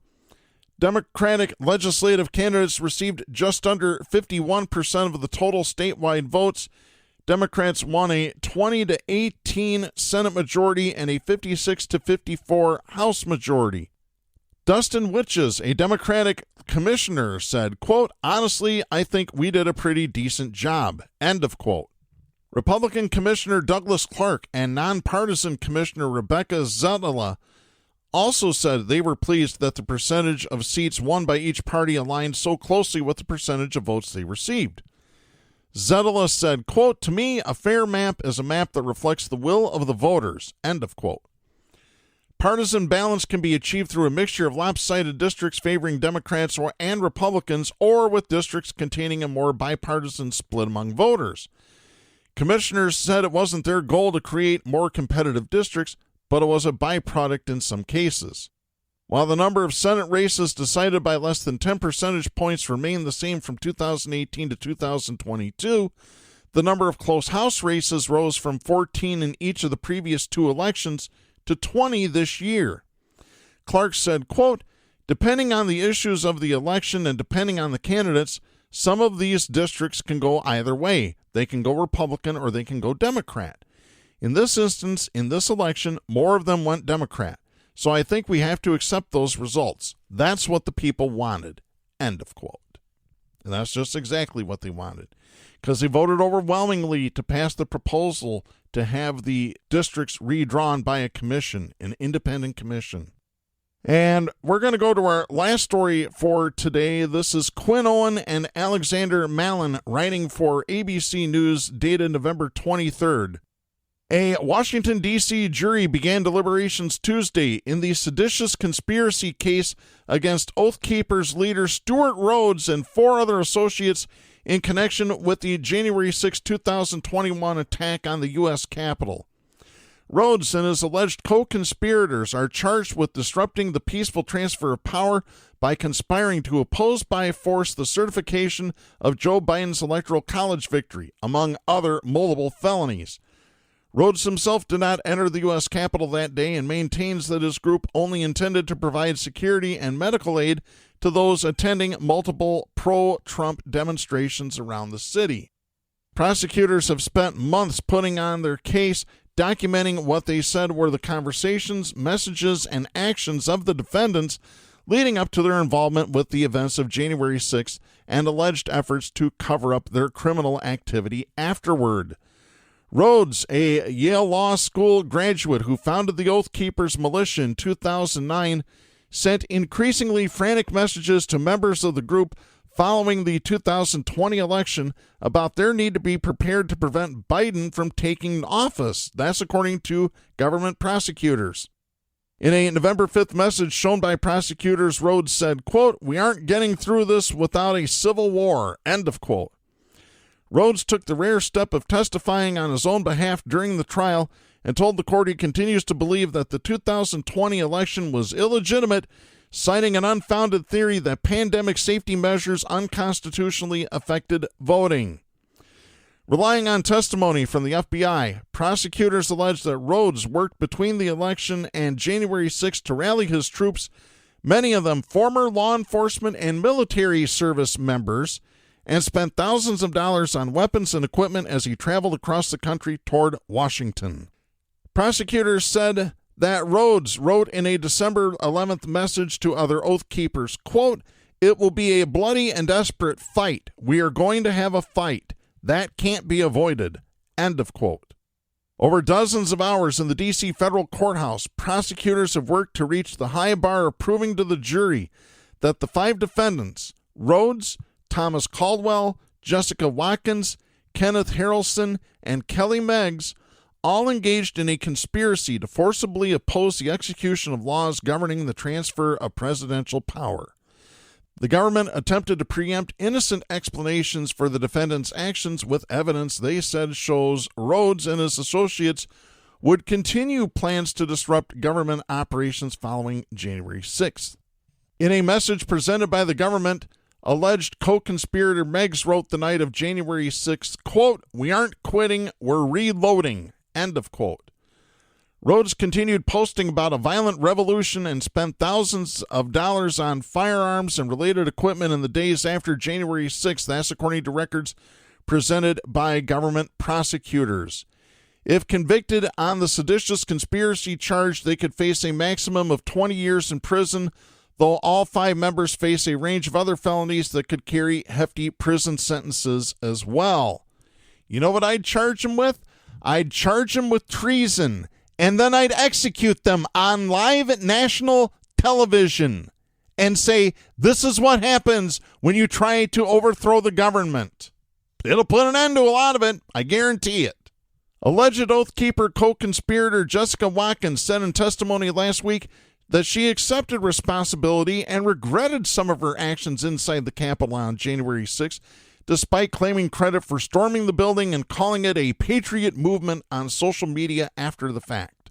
Democratic legislative candidates received just under 51% of the total statewide votes. Democrats won a 20 to 18 Senate majority and a 56 to 54 House majority. Dustin Witches, a Democratic commissioner, said, quote, honestly, I think we did a pretty decent job, end of quote. Republican Commissioner Douglas Clark and nonpartisan Commissioner Rebecca Zetala also said they were pleased that the percentage of seats won by each party aligned so closely with the percentage of votes they received. Zetala said, quote, to me, a fair map is a map that reflects the will of the voters, end of quote. Partisan balance can be achieved through a mixture of lopsided districts favoring Democrats and Republicans or with districts containing a more bipartisan split among voters. Commissioners said it wasn't their goal to create more competitive districts, but it was a byproduct in some cases. While the number of Senate races decided by less than 10 percentage points remained the same from 2018 to 2022, the number of close House races rose from 14 in each of the previous two elections to 20 this year. Clark said, quote, depending on the issues of the election and depending on the candidates, some of these districts can go either way. They can go Republican or they can go Democrat. In this instance, in this election, more of them went Democrat. So I think we have to accept those results. That's what the people wanted. End of quote. And that's just exactly what they wanted. Because they voted overwhelmingly to pass the proposal to have the districts redrawn by a commission, an independent commission. And we're going to go to our last story for today. This is Quinn Owen and Alexander Mallon writing for ABC News dated November 23rd. A Washington, D.C. jury began deliberations Tuesday in the seditious conspiracy case against Oath Keepers leader Stewart Rhodes and 4 other associates in connection with the January 6, 2021 attack on the U.S. Capitol. Rhodes and his alleged co-conspirators are charged with disrupting the peaceful transfer of power by conspiring to oppose by force the certification of Joe Biden's Electoral College victory, among other multiple felonies. Rhodes himself did not enter the U.S. Capitol that day and maintains that his group only intended to provide security and medical aid to those attending multiple pro-Trump demonstrations around the city. Prosecutors have spent months putting on their case, documenting what they said were the conversations, messages, and actions of the defendants leading up to their involvement with the events of January 6th and alleged efforts to cover up their criminal activity afterward. Rhodes, a Yale Law School graduate who founded the Oath Keepers militia in 2009, sent increasingly frantic messages to members of the group following the 2020 election about their need to be prepared to prevent Biden from taking office. That's according to government prosecutors. In a November 5th message shown by prosecutors, Rhodes said, quote, we aren't getting through this without a civil war, end of quote. Rhodes took the rare step of testifying on his own behalf during the trial and told the court he continues to believe that the 2020 election was illegitimate, citing an unfounded theory that pandemic safety measures unconstitutionally affected voting. Relying on testimony from the FBI, prosecutors alleged that Rhodes worked between the election and January 6 to rally his troops, many of them former law enforcement and military service members, and spent thousands of dollars on weapons and equipment as he traveled across the country toward Washington. Prosecutors said that Rhodes wrote in a December 11th message to other Oath Keepers, quote, it will be a bloody and desperate fight. We are going to have a fight. That can't be avoided, end of quote. Over dozens of hours in the D.C. federal courthouse, prosecutors have worked to reach the high bar of proving to the jury that the 5 defendants, Rhodes, Thomas Caldwell, Jessica Watkins, Kenneth Harrelson, and Kelly Meggs, all engaged in a conspiracy to forcibly oppose the execution of laws governing the transfer of presidential power. The government attempted to preempt innocent explanations for the defendants' actions with evidence they said shows Rhodes and his associates would continue plans to disrupt government operations following January 6th. In a message presented by the government, alleged co-conspirator Meggs wrote the night of January 6th, quote, "We aren't quitting, we're reloading," end of quote. Rhodes continued posting about a violent revolution and spent thousands of dollars on firearms and related equipment in the days after January 6th. That's according to records presented by government prosecutors. If convicted on the seditious conspiracy charge, they could face a maximum of 20 years in prison, though all 5 members face a range of other felonies that could carry hefty prison sentences as well. You know what I'd charge them with? I'd charge them with treason, and then I'd execute them on live national television and say, this is what happens when you try to overthrow the government. It'll put an end to a lot of it, I guarantee it. Alleged Oath Keeper co-conspirator Jessica Watkins said in testimony last week that she accepted responsibility and regretted some of her actions inside the Capitol on January 6th, despite claiming credit for storming the building and calling it a patriot movement on social media after the fact.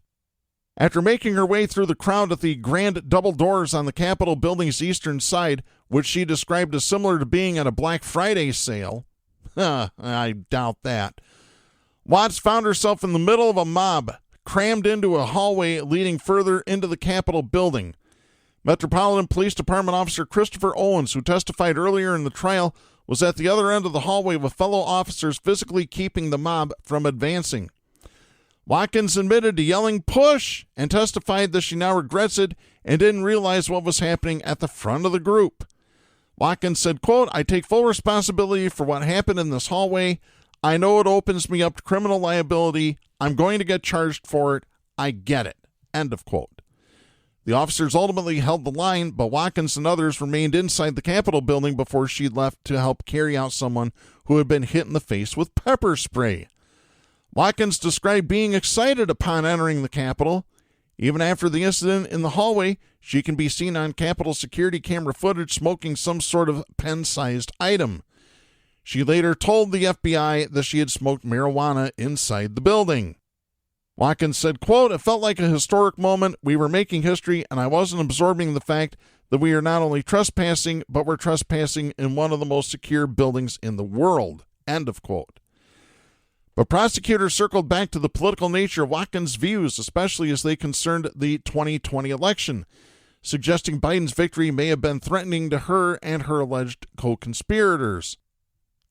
After making her way through the crowd at the grand double doors on the Capitol building's eastern side, which she described as similar to being at a Black Friday sale, I doubt that, Watts found herself in the middle of a mob, crammed into a hallway leading further into the Capitol building. Metropolitan Police Department Officer Christopher Owens, who testified earlier in the trial, was at the other end of the hallway with fellow officers physically keeping the mob from advancing. Watkins admitted to yelling "push" and testified that she now regrets it and didn't realize what was happening at the front of the group. Watkins said, quote, "I take full responsibility for what happened in this hallway. I know it opens me up to criminal liability. I'm going to get charged for it. I get it." End of quote. The officers ultimately held the line, but Watkins and others remained inside the Capitol building before she left to help carry out someone who had been hit in the face with pepper spray. Watkins described being excited upon entering the Capitol. Even after the incident in the hallway, she can be seen on Capitol security camera footage smoking some sort of pen-sized item. She later told the FBI that she had smoked marijuana inside the building. Watkins said, quote, "It felt like a historic moment. We were making history, and I wasn't absorbing the fact that we are not only trespassing, but we're trespassing in one of the most secure buildings in the world." End of quote. But prosecutors circled back to the political nature of Watkins' views, especially as they concerned the 2020 election, suggesting Biden's victory may have been threatening to her and her alleged co-conspirators.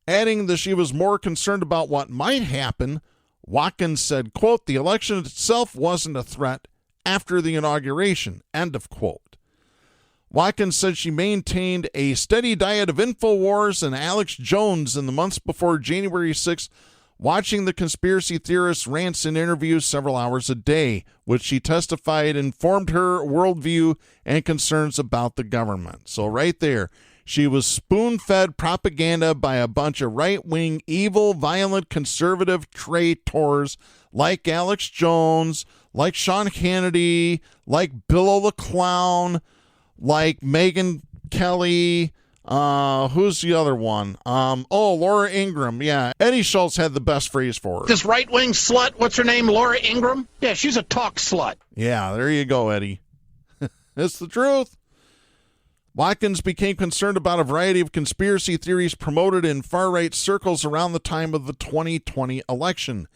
Adding that she was more concerned about what might happen, Watkins said, quote, "The election itself wasn't a threat after the inauguration," end of quote. Watkins said she maintained a steady diet of InfoWars and Alex Jones in the months before January 6th, watching the conspiracy theorists' rants and interviews several hours a day, which she testified informed her worldview and concerns about the government. So right there, she was spoon-fed propaganda by a bunch of right-wing, evil, violent, conservative traitors like Alex Jones, like Sean Hannity, like Billo the Clown, like Megyn Kelly. Who's the other one? Laura Ingraham. Yeah, Eddie Schultz had the best phrase for her. This right-wing slut, what's her name, Laura Ingraham? Yeah, she's a talk slut. Yeah, there you go, Eddie. It's the truth. Watkins became concerned about a variety of conspiracy theories promoted in far-right circles around the time of the 2020 election.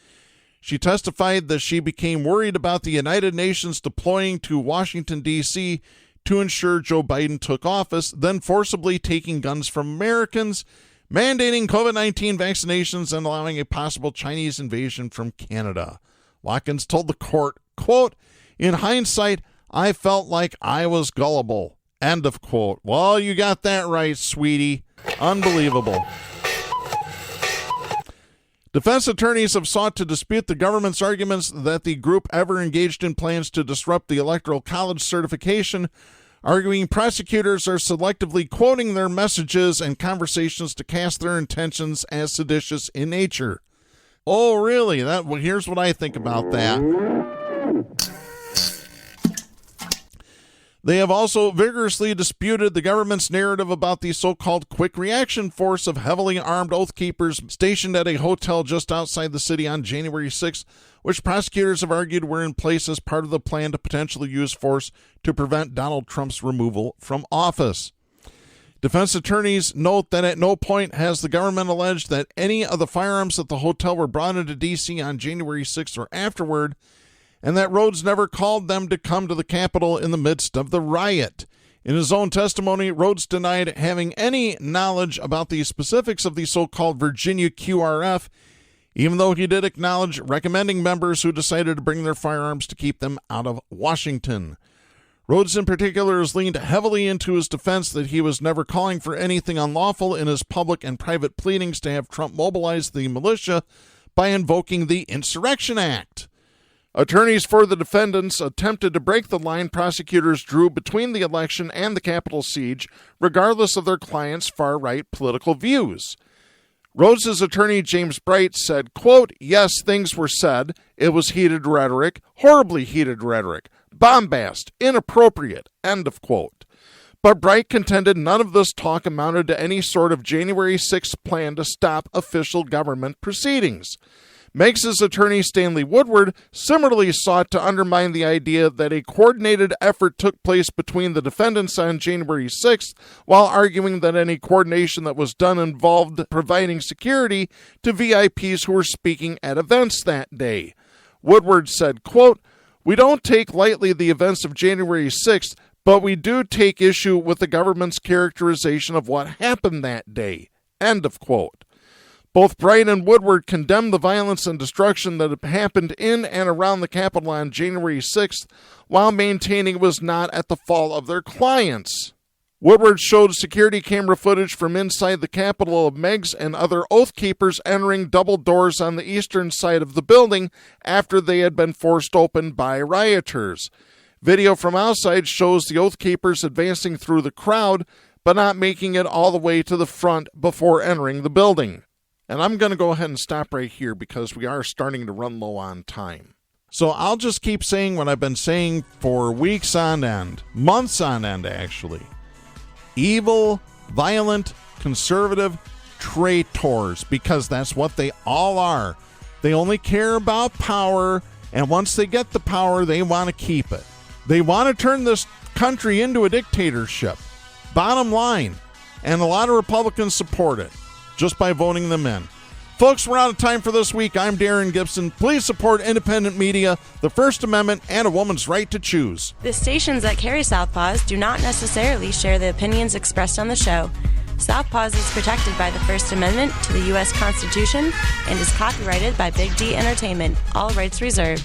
She testified that she became worried about the United Nations deploying to Washington, D.C. to ensure Joe Biden took office, then forcibly taking guns from Americans, mandating COVID-19 vaccinations, and allowing a possible Chinese invasion from Canada. Watkins told the court, quote, "In hindsight, I felt like I was gullible." End of quote. Well, you got that right, sweetie. Unbelievable. Defense attorneys have sought to dispute the government's arguments that the group ever engaged in plans to disrupt the Electoral College certification, arguing prosecutors are selectively quoting their messages and conversations to cast their intentions as seditious in nature. Oh, really? Well, here's what I think about that. They have also vigorously disputed the government's narrative about the so-called quick reaction force of heavily armed Oath Keepers stationed at a hotel just outside the city on January 6th, which prosecutors have argued were in place as part of the plan to potentially use force to prevent Donald Trump's removal from office. Defense attorneys note that at no point has the government alleged that any of the firearms at the hotel were brought into D.C. on January 6th or afterward, and that Rhodes never called them to come to the Capitol in the midst of the riot. In his own testimony, Rhodes denied having any knowledge about the specifics of the so-called Virginia QRF, even though he did acknowledge recommending members who decided to bring their firearms to keep them out of Washington. Rhodes in particular has leaned heavily into his defense that he was never calling for anything unlawful in his public and private pleadings to have Trump mobilize the militia by invoking the Insurrection Act. Attorneys for the defendants attempted to break the line prosecutors drew between the election and the Capitol siege, regardless of their clients' far-right political views. Rhodes' attorney, James Bright, said, quote, "Yes, things were said. It was heated rhetoric, horribly heated rhetoric, bombast, inappropriate," end of quote. But Bright contended none of this talk amounted to any sort of January 6th plan to stop official government proceedings. Meg's attorney, Stanley Woodward, similarly sought to undermine the idea that a coordinated effort took place between the defendants on January 6th, while arguing that any coordination that was done involved providing security to VIPs who were speaking at events that day. Woodward said, quote, "We don't take lightly the events of January 6th, but we do take issue with the government's characterization of what happened that day," end of quote. Both Bright and Woodward condemned the violence and destruction that had happened in and around the Capitol on January 6th, while maintaining it was not at the fault of their clients. Woodward showed security camera footage from inside the Capitol of Meg's and other Oath Keepers entering double doors on the eastern side of the building after they had been forced open by rioters. Video from outside shows the Oath Keepers advancing through the crowd, but not making it all the way to the front before entering the building. And I'm going to go ahead and stop right here because we are starting to run low on time. So I'll just keep saying what I've been saying for weeks on end, months on end actually. Evil, violent, conservative traitors, because that's what they all are. They only care about power, and once they get the power, they want to keep it. They want to turn this country into a dictatorship. Bottom line. And a lot of Republicans support it just by voting them in. Folks, we're out of time for this week. I'm Darren Gibson. Please support independent media, the First Amendment, and a woman's right to choose. The stations that carry Southpaws do not necessarily share the opinions expressed on the show. Southpaws is protected by the First Amendment to the U.S. Constitution and is copyrighted by Big D Entertainment. All rights reserved.